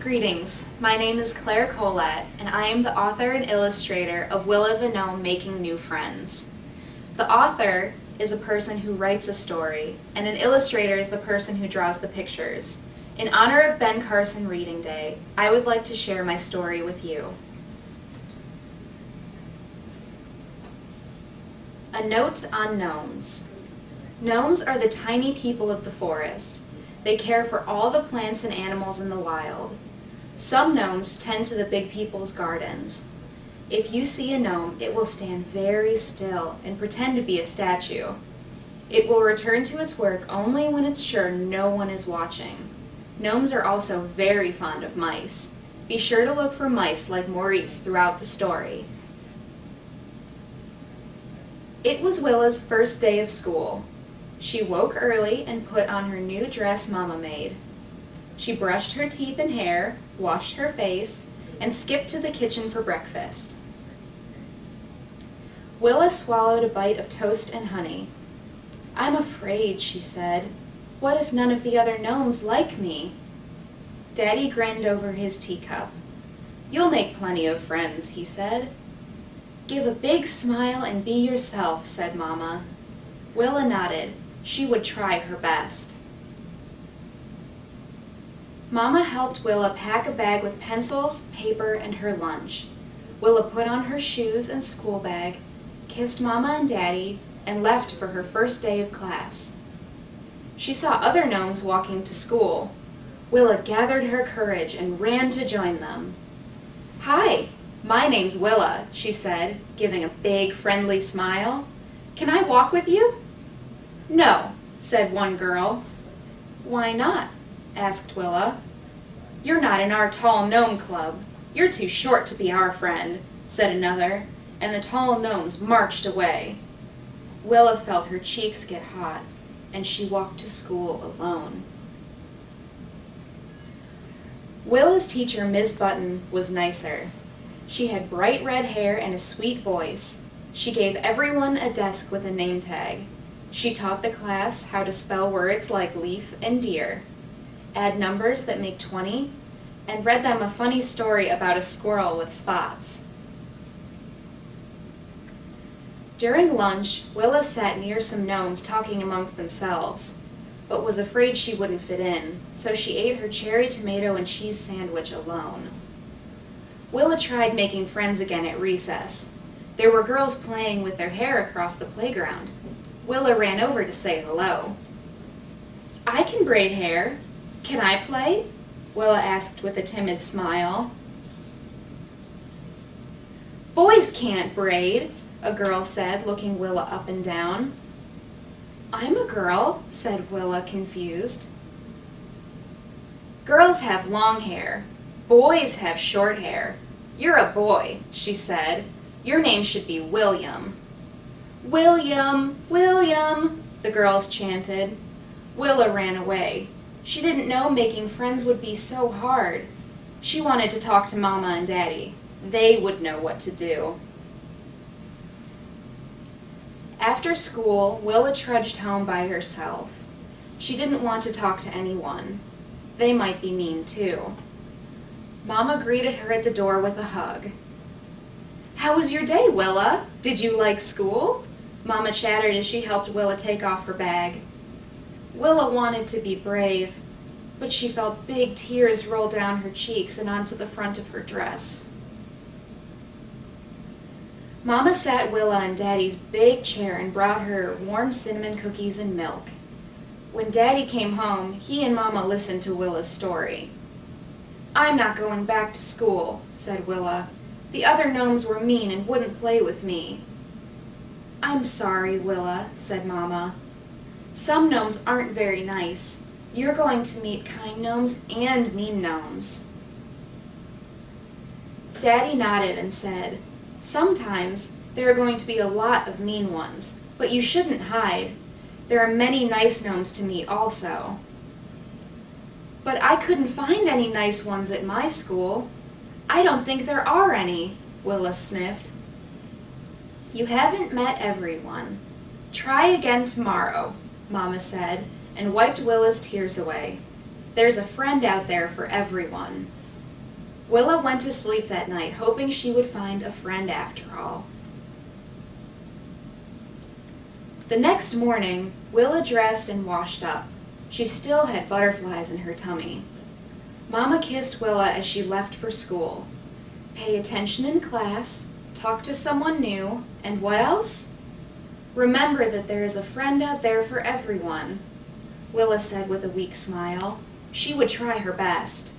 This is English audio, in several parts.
Greetings, my name is Claire Collette, and I am the author and illustrator of Willa the Gnome Making New Friends. The author is a person who writes a story, and an illustrator is the person who draws the pictures. In honor of Ben Carson Reading Day, I would like to share my story with you. A Note on Gnomes. Gnomes are the tiny people of the forest. They care for all the plants and animals in the wild. Some gnomes tend to the big people's gardens. If you see a gnome, it will stand very still and pretend to be a statue. It will return to its work only when it's sure no one is watching. Gnomes are also very fond of mice. Be sure to look for mice like Maurice throughout the story. It was Willa's first day of school. She woke early and put on her new dress Mama made. She brushed her teeth and hair, washed her face, and skipped to the kitchen for breakfast. Willa swallowed a bite of toast and honey. "I'm afraid," she said. "What if none of the other gnomes like me?" Daddy grinned over his teacup. "You'll make plenty of friends," he said. "Give a big smile and be yourself," said Mama. Willa nodded. She would try her best. Mama helped Willa pack a bag with pencils, paper, and her lunch. Willa put on her shoes and school bag, kissed Mama and Daddy, and left for her first day of class. She saw other gnomes walking to school. Willa gathered her courage and ran to join them. "Hi, my name's Willa," she said, giving a big, friendly smile. "Can I walk with you?" "No," said one girl. "Why not?" asked Willa. "You're not in our tall gnome club. You're too short to be our friend," said another, and the tall gnomes marched away. Willa felt her cheeks get hot, and she walked to school alone. Willa's teacher, Miss Button, was nicer. She had bright red hair and a sweet voice. She gave everyone a desk with a name tag. She taught the class how to spell words like leaf and deer, add numbers that make 20, and read them a funny story about a squirrel with spots. During lunch, Willa sat near some gnomes talking amongst themselves, but was afraid she wouldn't fit in, so she ate her cherry tomato and cheese sandwich alone. Willa tried making friends again at recess. There were girls playing with their hair across the playground. Willa ran over to say hello. "I can braid hair. Can I play?" Willa asked with a timid smile. "Boys can't braid," a girl said, looking Willa up and down. "I'm a girl," said Willa, confused. "Girls have long hair. Boys have short hair. You're a boy," she said. "Your name should be William." "William, William," the girls chanted. Willa ran away. She didn't know making friends would be so hard. She wanted to talk to Mama and Daddy. They would know what to do. After school, Willa trudged home by herself. She didn't want to talk to anyone. They might be mean too. Mama greeted her at the door with a hug. "How was your day, Willa? Did you like school?" Mama chattered as she helped Willa take off her bag. Willa wanted to be brave, but she felt big tears roll down her cheeks and onto the front of her dress. Mama sat Willa in Daddy's big chair and brought her warm cinnamon cookies and milk. When Daddy came home, he and Mama listened to Willa's story. "I'm not going back to school," said Willa. "The other gnomes were mean and wouldn't play with me." "I'm sorry, Willa," said Mama. "Some gnomes aren't very nice. You're going to meet kind gnomes and mean gnomes." Daddy nodded and said, "Sometimes there are going to be a lot of mean ones, but you shouldn't hide. There are many nice gnomes to meet also." "But I couldn't find any nice ones at my school. I don't think there are any," Willa sniffed. "You haven't met everyone. Try again tomorrow," Mama said, and wiped Willa's tears away. "There's a friend out there for everyone." Willa went to sleep that night, hoping she would find a friend after all. The next morning, Willa dressed and washed up. She still had butterflies in her tummy. Mama kissed Willa as she left for school. Pay attention in class, talk to someone new, and what else? Remember that there is a friend out there for everyone, Willa said with a weak smile. She would try her best.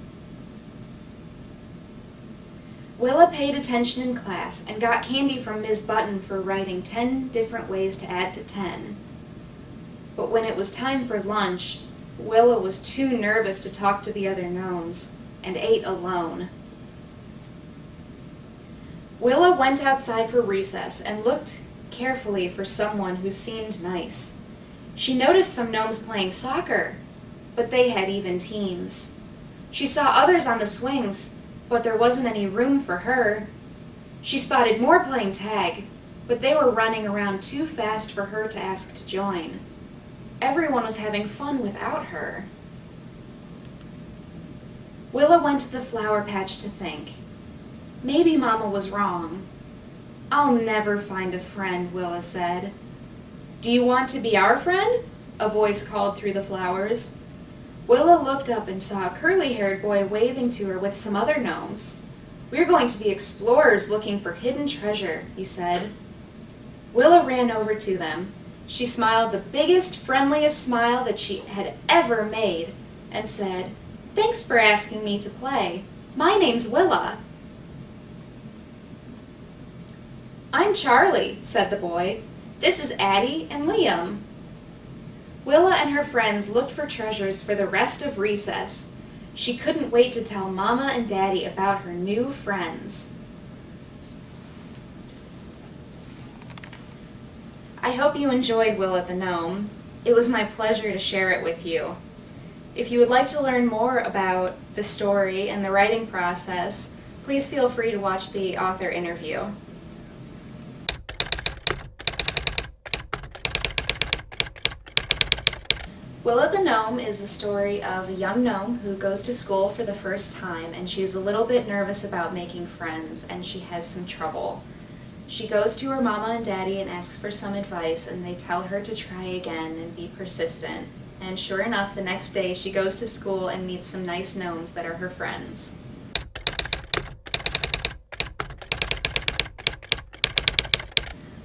Willa paid attention in class and got candy from Ms. Button for writing 10 different ways to add to 10. But when it was time for lunch, Willa was too nervous to talk to the other gnomes and ate alone. Willa went outside for recess and looked carefully for someone who seemed nice. She noticed some gnomes playing soccer, but they had even teams. She saw others on the swings, but there wasn't any room for her. She spotted more playing tag, but they were running around too fast for her to ask to join. Everyone was having fun without her. Willa went to the flower patch to think. Maybe Mama was wrong. I'll never find a friend, Willa said. Do you want to be our friend? A voice called through the flowers. Willa looked up and saw a curly-haired boy waving to her with some other gnomes. We're going to be explorers looking for hidden treasure, he said. Willa ran over to them. She smiled the biggest, friendliest smile that she had ever made and said, Thanks for asking me to play. My name's Willa. I'm Charlie, said the boy. This is Addie and Liam. Willa and her friends looked for treasures for the rest of recess. She couldn't wait to tell Mama and Daddy about her new friends. I hope you enjoyed Willa the Gnome. It was my pleasure to share it with you. If you would like to learn more about the story and the writing process, please feel free to watch the author interview. Willa the Gnome is the story of a young gnome who goes to school for the first time, and she's a little bit nervous about making friends, and she has some trouble. She goes to her mama and daddy and asks for some advice, and they tell her to try again and be persistent. And sure enough, the next day she goes to school and meets some nice gnomes that are her friends.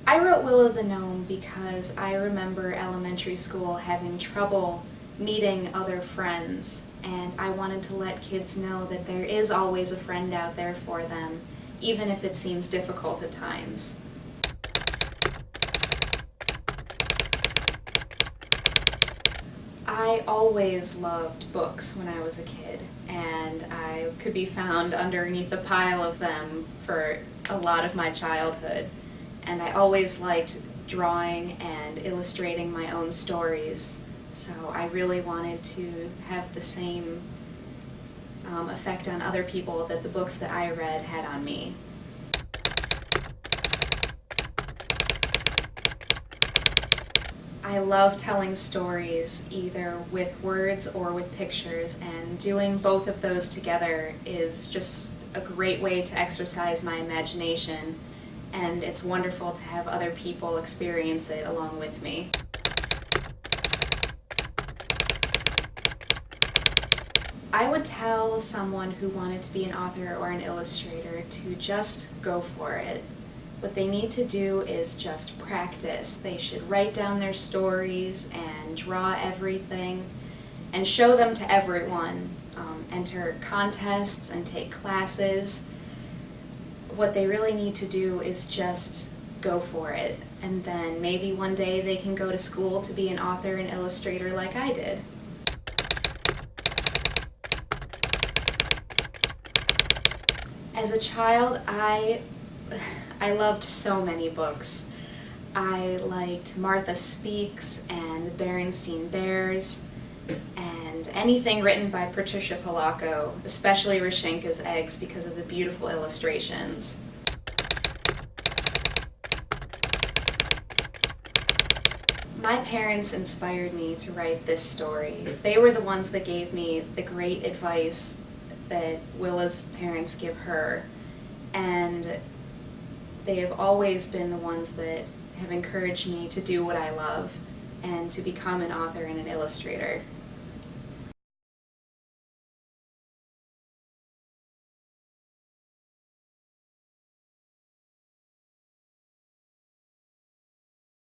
I wrote Willa the Gnome because I remember elementary school having trouble meeting other friends, and I wanted to let kids know that there is always a friend out there for them, even if it seems difficult at times. I always loved books when I was a kid, and I could be found underneath a pile of them for a lot of my childhood. And I always liked drawing and illustrating my own stories, so I really wanted to have the same effect on other people that the books that I read had on me. I love telling stories either with words or with pictures, and doing both of those together is just a great way to exercise my imagination. And it's wonderful to have other people experience it along with me. I would tell someone who wanted to be an author or an illustrator to just go for it. What they need to do is just practice. They should write down their stories and draw everything and show them to everyone. Enter contests and take classes. What they really need to do is just go for it, and then maybe one day they can go to school to be an author and illustrator like I did. As a child, I loved so many books. I liked Martha Speaks and the Berenstain Bears and anything written by Patricia Polacco, especially Rashenka's Eggs because of the beautiful illustrations. My parents inspired me to write this story. They were the ones that gave me the great advice that Willa's parents give her, and they have always been the ones that have encouraged me to do what I love and to become an author and an illustrator.